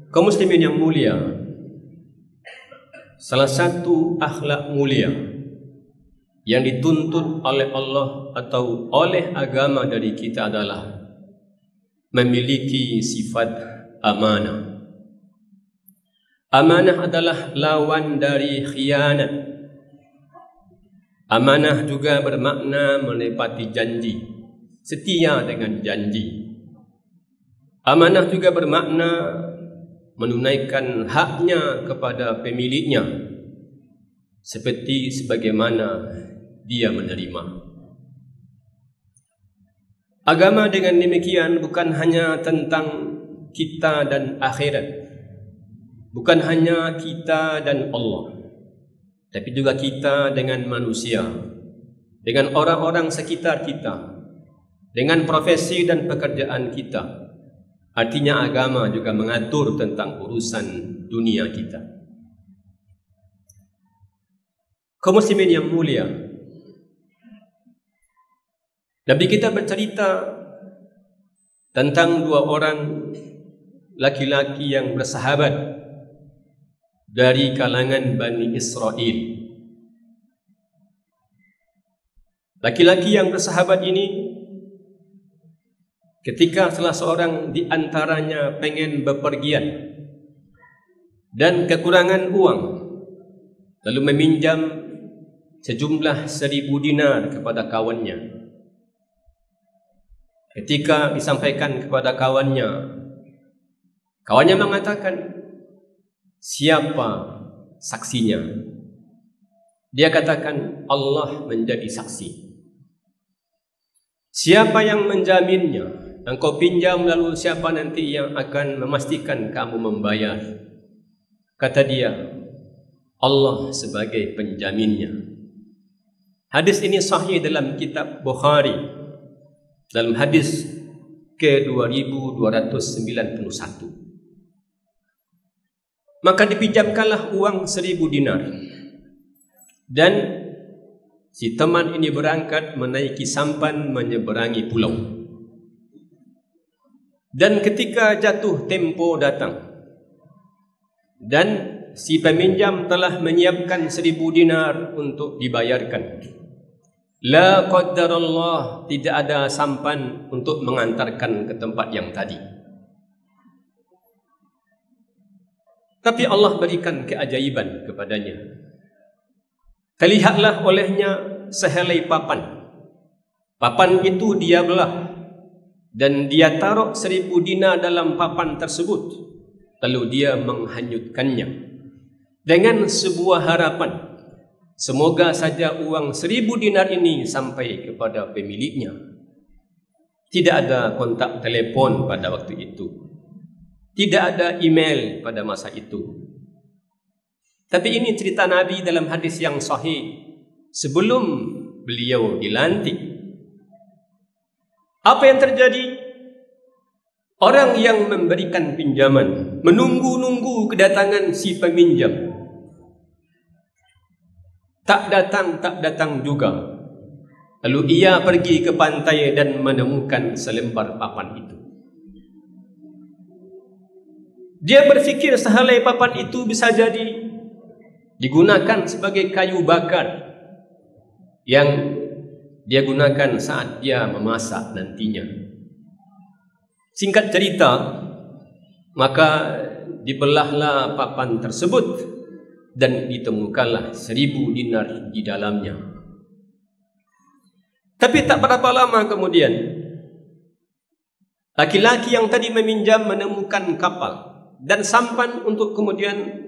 Kaum muslimin yang mulia, salah satu akhlak mulia yang dituntut oleh Allah atau oleh agama dari kita adalah memiliki sifat amanah. Amanah adalah lawan dari khianat. Amanah juga bermakna menepati janji, setia dengan janji. Amanah juga bermakna menunaikan haknya kepada pemiliknya seperti sebagaimana dia menerima. Agama dengan demikian bukan hanya tentang kita dan akhirat, bukan hanya kita dan Allah, tapi juga kita dengan manusia, dengan orang-orang sekitar kita, dengan profesi dan pekerjaan kita. Artinya agama juga mengatur tentang urusan dunia kita. Kaum muslimin yang mulia, Nabi kita bercerita tentang dua orang laki-laki yang bersahabat dari kalangan Bani Israel. Laki-laki yang bersahabat ini, ketika salah seorang di antaranya pengen bepergian dan kekurangan uang, lalu meminjam sejumlah 1.000 dinar kepada kawannya. Ketika disampaikan kepada kawannya, kawannya mengatakan, siapa saksinya? Dia katakan, Allah menjadi saksi. Siapa yang menjaminnya? Engkau pinjam, lalu siapa nanti yang akan memastikan kamu membayar? Kata dia, Allah sebagai penjaminnya. Hadis ini sahih dalam kitab Bukhari, dalam hadis ke-2291. Maka dipinjamkanlah uang 1.000 dinar, dan si teman ini berangkat menaiki sampan menyeberangi pulau. Dan ketika jatuh tempo datang, dan si peminjam telah menyiapkan 1.000 dinar untuk dibayarkan, la qaddarallah, tidak ada sampan untuk mengantarkan ke tempat yang tadi. Tapi Allah berikan keajaiban kepadanya. Terlihatlah olehnya sehelai papan. Papan itu dia belah, dan dia taruh 1.000 dinar dalam papan tersebut. Lalu dia menghanyutkannya dengan sebuah harapan, semoga saja uang 1.000 dinar ini sampai kepada pemiliknya. Tidak ada kontak telepon pada waktu itu, tidak ada email pada masa itu. Tapi ini cerita Nabi dalam hadis yang sahih sebelum beliau dilantik. Apa yang terjadi? Orang yang memberikan pinjaman menunggu-nunggu kedatangan si peminjam. Tak datang juga. Lalu ia pergi ke pantai dan menemukan selembar papan itu. Dia berfikir sehelai papan itu bisa jadi digunakan sebagai kayu bakar yang dia gunakan saat dia memasak nantinya. Singkat cerita, maka dibelahlah papan tersebut dan ditemukanlah 1.000 dinar di dalamnya. Tapi tak berapa lama kemudian, laki-laki yang tadi meminjam menemukan kapal dan sampan untuk kemudian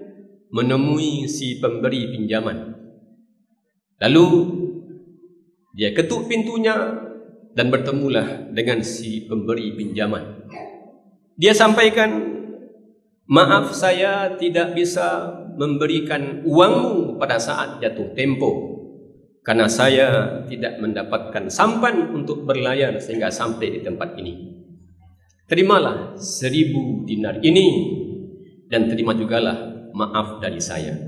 menemui si pemberi pinjaman. Lalu dia ketuk pintunya dan bertemulah dengan si pemberi pinjaman. Dia sampaikan, maaf, saya tidak bisa memberikan uangmu pada saat jatuh tempo, karena saya tidak mendapatkan sampan untuk berlayar sehingga sampai di tempat ini. Terimalah 1.000 dinar ini dan terima jugalah maaf dari saya.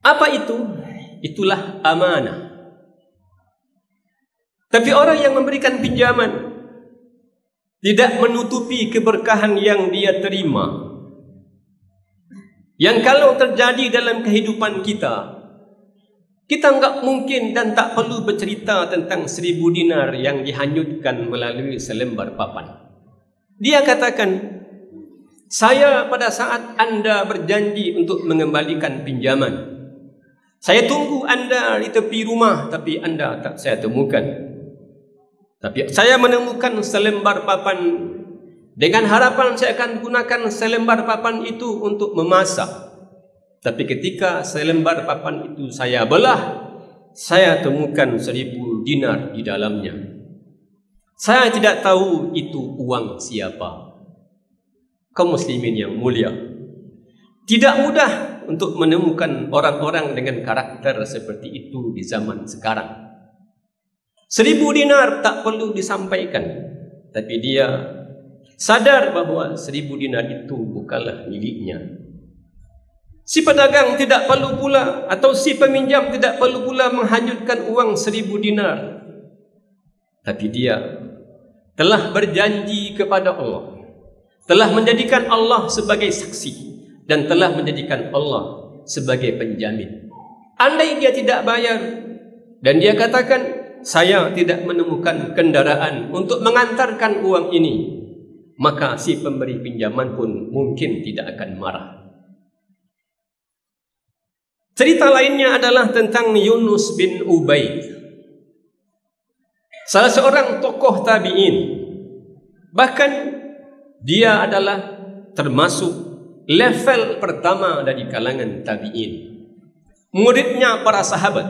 Apa itu? Itulah amanah. Tapi orang yang memberikan pinjaman tidak menutupi keberkahan yang dia terima. Yang kalau terjadi dalam kehidupan kita, kita enggak mungkin dan tak perlu bercerita tentang 1000 dinar yang dihanyutkan melalui selembar papan. Dia katakan, saya pada saat Anda berjanji untuk mengembalikan pinjaman, saya tunggu Anda di tepi rumah, tapi Anda tak saya temukan. Tapi saya menemukan selembar papan. Dengan harapan saya akan gunakan selembar papan itu untuk memasak. Tapi ketika selembar papan itu saya belah, saya temukan 1000 dinar di dalamnya. Saya tidak tahu itu uang siapa. Kaum muslimin yang mulia, tidak mudah untuk menemukan orang-orang dengan karakter seperti itu di zaman sekarang. 1000 dinar tak perlu disampaikan, tapi dia sadar bahawa 1000 dinar itu bukanlah miliknya. Si pedagang tidak perlu pula, atau si peminjam tidak perlu pula menghanyutkan uang 1000 dinar. Tapi dia telah berjanji kepada Allah, telah menjadikan Allah sebagai saksi, dan telah menjadikan Allah sebagai penjamin. Andai dia tidak bayar, dan dia katakan, saya tidak menemukan kendaraan untuk mengantarkan uang ini, maka si pemberi pinjaman pun mungkin tidak akan marah. Cerita lainnya adalah tentang Yunus bin Ubaid, salah seorang tokoh tabi'in. Bahkan dia adalah termasuk level pertama dari kalangan tabi'in, muridnya para sahabat,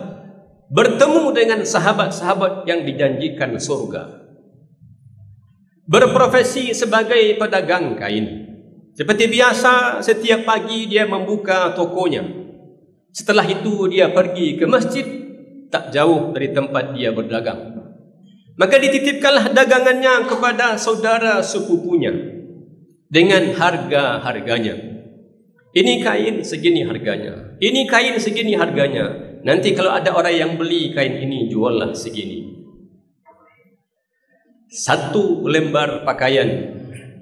bertemu dengan sahabat-sahabat yang dijanjikan surga. Berprofesi sebagai pedagang kain. Seperti biasa, setiap pagi dia membuka tokonya. Setelah itu dia pergi ke masjid tak jauh dari tempat dia berdagang. Maka dititipkanlah dagangannya kepada saudara sepupunya dengan harga-harganya. Ini kain segini harganya, ini kain segini harganya. Nanti kalau ada orang yang beli kain ini, juallah segini. Satu lembar pakaian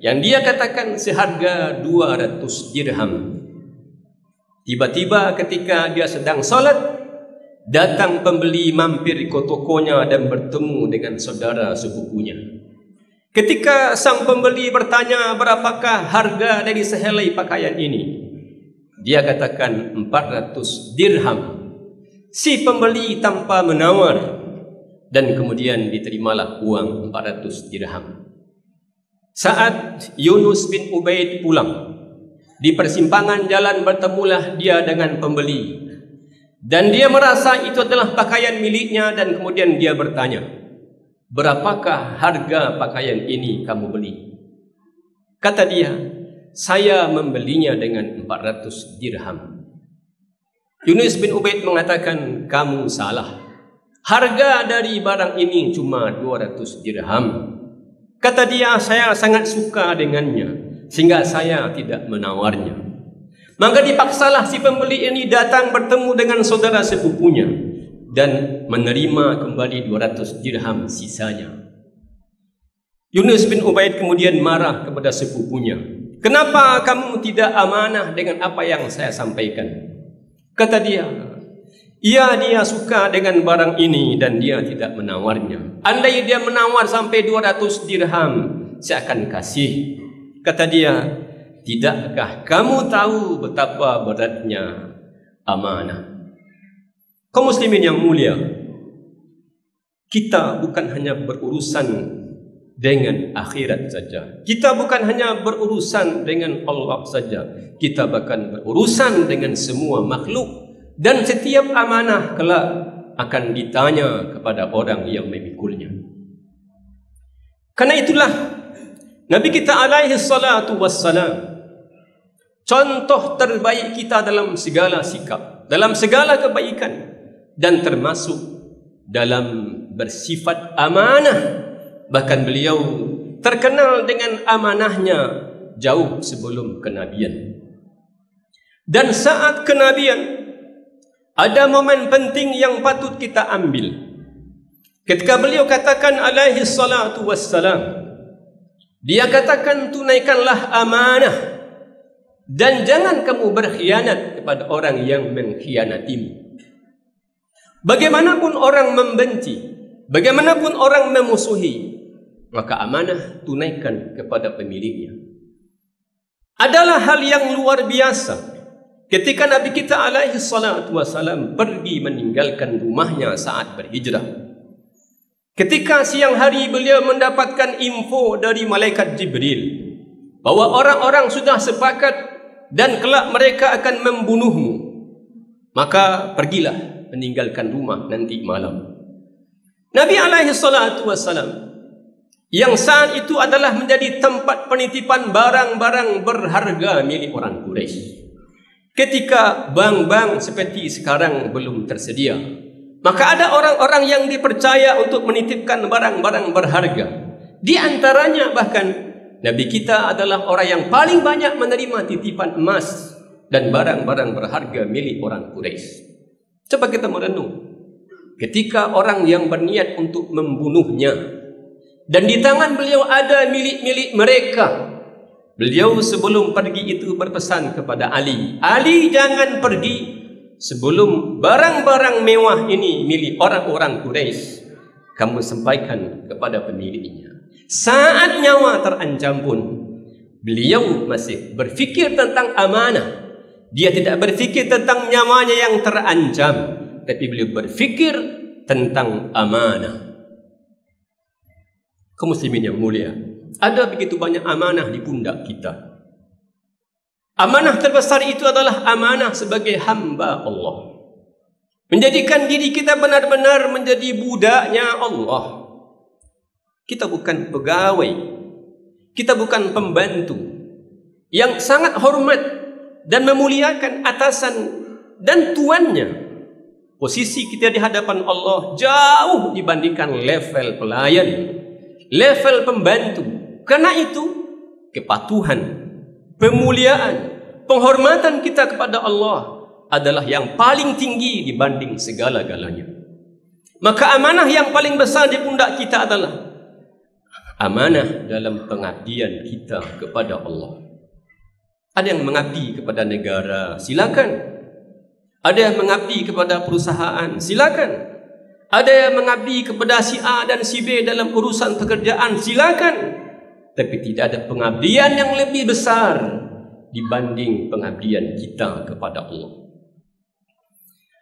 yang dia katakan seharga 200 dirham. Tiba-tiba ketika dia sedang salat, datang pembeli mampir ke tokonya dan bertemu dengan saudara sepupunya. Ketika sang pembeli bertanya berapakah harga dari sehelai pakaian ini, dia katakan 400 dirham. Si pembeli tanpa menawar, dan kemudian diterimalah uang 400 dirham. Saat Yunus bin Ubaid pulang, di persimpangan jalan bertemulah dia dengan pembeli, dan dia merasa itu adalah pakaian miliknya, dan kemudian dia bertanya, berapakah harga pakaian ini kamu beli? Kata dia, saya membelinya dengan 400 dirham. Yunus bin Ubaid mengatakan, kamu salah. Harga dari barang ini cuma 200 dirham. Kata dia, saya sangat suka dengannya, sehingga saya tidak menawarnya. Maka dipaksalah si pembeli ini datang bertemu dengan saudara sepupunya dan menerima kembali 200 dirham sisanya. Yunus bin Ubaid kemudian marah kepada sepupunya. Kenapa kamu tidak amanah dengan apa yang saya sampaikan? Kata dia, dia suka dengan barang ini dan dia tidak menawarnya. Andai dia menawar sampai 200 dirham, saya akan kasih. Kata dia, tidakkah kamu tahu betapa beratnya amanah? Kaum muslimin yang mulia, kita bukan hanya berurusan dengan akhirat saja. Kita bukan hanya berurusan dengan Allah saja. Kita bahkan berurusan dengan semua makhluk. Dan setiap amanah kelak akan ditanya kepada orang yang memikulnya. Karena itulah Nabi kita alaihi salatu wassalam, contoh terbaik kita dalam segala sikap, dalam segala kebaikan, dan termasuk dalam bersifat amanah. Bahkan beliau terkenal dengan amanahnya jauh sebelum kenabian. Dan saat kenabian, ada momen penting yang patut kita ambil. Ketika beliau katakan alaihi salatu wassalam, Dia katakan, tunaikanlah amanah dan jangan kamu berkhianat kepada orang yang mengkhianatimu. Bagaimanapun orang membenci, bagaimanapun orang memusuhi, maka amanah tunaikan kepada pemiliknya. Adalah hal yang luar biasa ketika Nabi kita alaihi salatu wasalam pergi meninggalkan rumahnya saat berhijrah. Ketika siang hari beliau mendapatkan info dari malaikat Jibril bahwa orang-orang sudah sepakat dan kelak mereka akan membunuhmu, maka pergilah meninggalkan rumah nanti malam. Nabi alaihi salatu wassalam yang saat itu adalah menjadi tempat penitipan barang-barang berharga milik orang Quraisy. Ketika bank-bank seperti sekarang belum tersedia, maka ada orang-orang yang dipercaya untuk menitipkan barang-barang berharga. Di antaranya bahkan Nabi kita adalah orang yang paling banyak menerima titipan emas dan barang-barang berharga milik orang Quraisy. Coba kita merenung. Ketika orang yang berniat untuk membunuhnya dan di tangan beliau ada milik-milik mereka, beliau sebelum pergi itu berpesan kepada Ali, Ali jangan pergi sebelum barang-barang mewah ini milik orang-orang Quraisy kamu sampaikan kepada pemiliknya. Saat nyawa terancam pun beliau masih berfikir tentang amanah. Dia tidak berfikir tentang nyawanya yang terancam, tapi beliau berfikir tentang amanah. Kaum muslimin yang mulia, ada begitu banyak amanah di pundak kita. Amanah terbesar itu adalah amanah sebagai hamba Allah. Menjadikan diri kita benar-benar menjadi budaknya Allah. Kita bukan pegawai, kita bukan pembantu yang sangat hormat dan memuliakan atasan dan tuannya. Posisi kita di hadapan Allah jauh dibandingkan level pelayan, level pembantu. Karena itu kepatuhan, pemuliaan, penghormatan kita kepada Allah adalah yang paling tinggi dibanding segala-galanya. Maka amanah yang paling besar di pundak kita adalah amanah dalam pengabdian kita kepada Allah. Ada yang mengabdi kepada negara, silakan. Ada yang mengabdi kepada perusahaan, silakan. Ada yang mengabdi kepada si A dan si B dalam urusan pekerjaan, silakan. Tapi tidak ada pengabdian yang lebih besar dibanding pengabdian kita kepada Allah.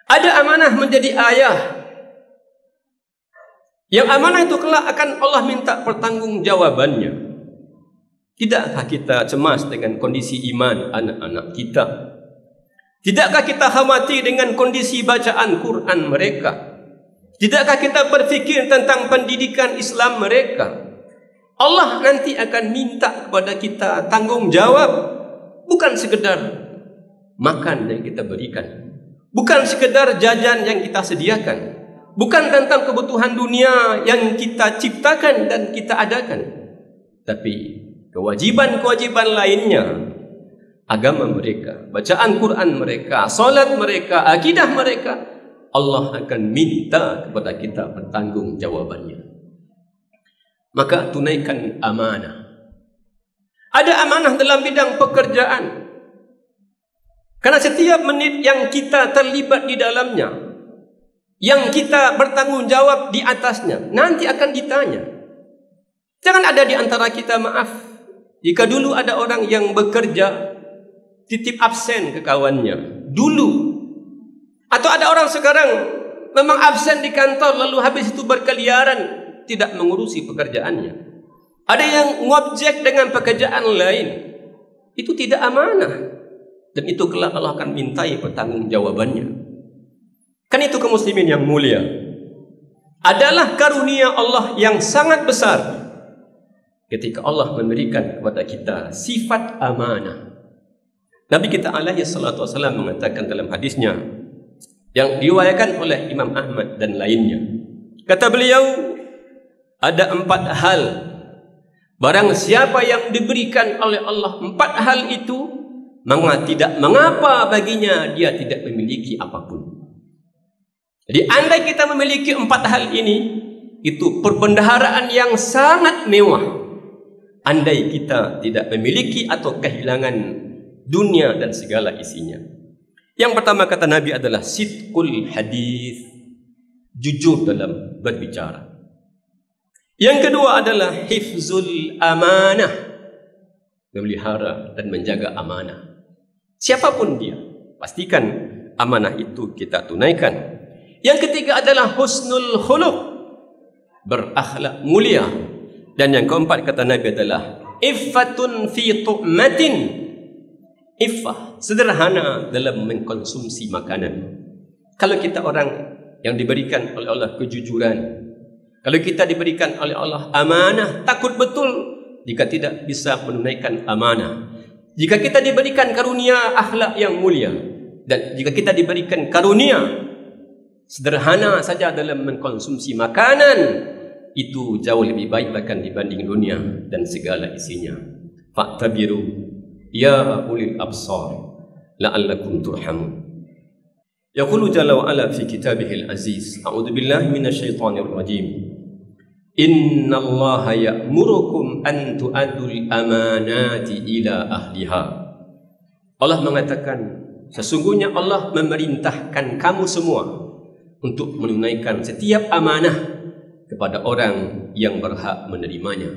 Ada amanah menjadi ayah. Yang amanah itu kelak akan Allah minta pertanggungjawabannya. Tidakkah kita cemas dengan kondisi iman anak-anak kita? Tidakkah kita khawatir dengan kondisi bacaan Quran mereka? Tidakkah kita berfikir tentang pendidikan Islam mereka? Allah nanti akan minta kepada kita tanggungjawab, bukan sekedar makan yang kita berikan, bukan sekedar jajan yang kita sediakan, bukan tentang kebutuhan dunia yang kita ciptakan dan kita adakan, tapi kewajiban-kewajiban lainnya, agama mereka, bacaan Quran mereka, solat mereka, akidah mereka, Allah akan minta kepada kita pertanggungjawabannya. Maka tunaikan amanah. Ada amanah dalam bidang pekerjaan. Karena setiap menit yang kita terlibat di dalamnya, yang kita bertanggung jawab di atasnya, nanti akan ditanya. Jangan ada di antara kita, maaf, jika dulu ada orang yang bekerja titip absen ke kawannya dulu, atau ada orang sekarang memang absen di kantor lalu habis itu berkeliaran tidak mengurusi pekerjaannya. Ada yang ngobjek dengan pekerjaan lain. Itu tidak amanah. Dan itu kelak Allah akan mintai pertanggungjawabannya. Kan itu kaum muslimin yang mulia. Adalah karunia Allah yang sangat besar ketika Allah memberikan kepada kita sifat amanah. Nabi kita alaihi salatu wasallam mengatakan dalam hadisnya yang diriwayatkan oleh Imam Ahmad dan lainnya. Kata beliau, ada 4 hal. Barang siapa yang diberikan oleh Allah 4 hal itu, maka tidak mengapa baginya dia tidak memiliki apapun. Jadi andai kita memiliki 4 hal ini, itu perbendaharaan yang sangat mewah, andai kita tidak memiliki atau kehilangan dunia dan segala isinya. Yang pertama kata Nabi adalah sidqul hadis, jujur dalam berbicara. Yang kedua adalah hifzul amanah, memelihara dan menjaga amanah. Siapapun dia, pastikan amanah itu kita tunaikan. Yang ketiga adalah husnul khuluq, berakhlak mulia. Dan yang keempat kata Nabi adalah iffatun fi tu'matin, iffah, sederhana dalam mengkonsumsi makanan. Kalau kita orang yang diberikan oleh Allah kejujuran, kalau kita diberikan oleh Allah amanah, takut betul jika tidak bisa menunaikan amanah. Jika kita diberikan karunia akhlak yang mulia, dan jika kita diberikan karunia sederhana saja dalam mengkonsumsi makanan, itu jauh lebih baik bahkan dibanding dunia dan segala isinya. Fa'tabiru ya ulil absar la'allakum turhamun. Yaqulu jalla wa ala fi kitabihil aziz, a'udzu billahi minasyaitonir rajim. Innallaha ya'murukum an tu'addul amanati ila ahliha. Allah mengatakan, sesungguhnya Allah memerintahkan kamu semua untuk menunaikan setiap amanah kepada orang yang berhak menerimanya.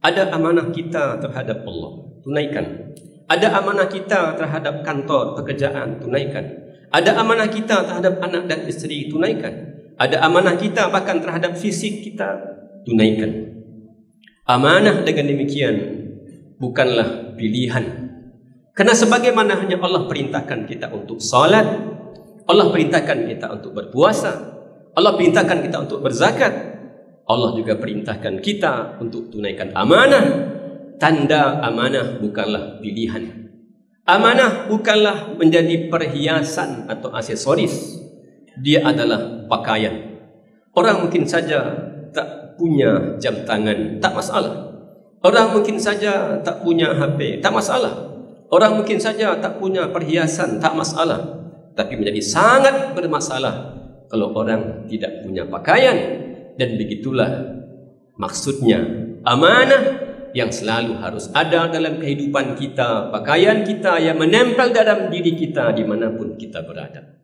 Ada amanah kita terhadap Allah, tunaikan. Ada amanah kita terhadap kantor, pekerjaan, tunaikan. Ada amanah kita terhadap anak dan isteri, tunaikan. Ada amanah kita bahkan terhadap fisik kita, tunaikan. Amanah dengan demikian bukanlah pilihan. Karena sebagaimana hanya Allah perintahkan kita untuk salat, Allah perintahkan kita untuk berpuasa, Allah perintahkan kita untuk berzakat, Allah juga perintahkan kita untuk tunaikan amanah. Tanda amanah bukanlah pilihan. Amanah bukanlah menjadi perhiasan atau aksesoris. Dia adalah pakaian. Orang mungkin saja tak punya jam tangan, tak masalah. Orang mungkin saja tak punya HP, tak masalah. Orang mungkin saja tak punya perhiasan, tak masalah. Tapi menjadi sangat bermasalah kalau orang tidak punya pakaian. Dan begitulah maksudnya amanah yang selalu harus ada dalam kehidupan kita, pakaian kita yang menempel dalam diri kita dimanapun kita berada.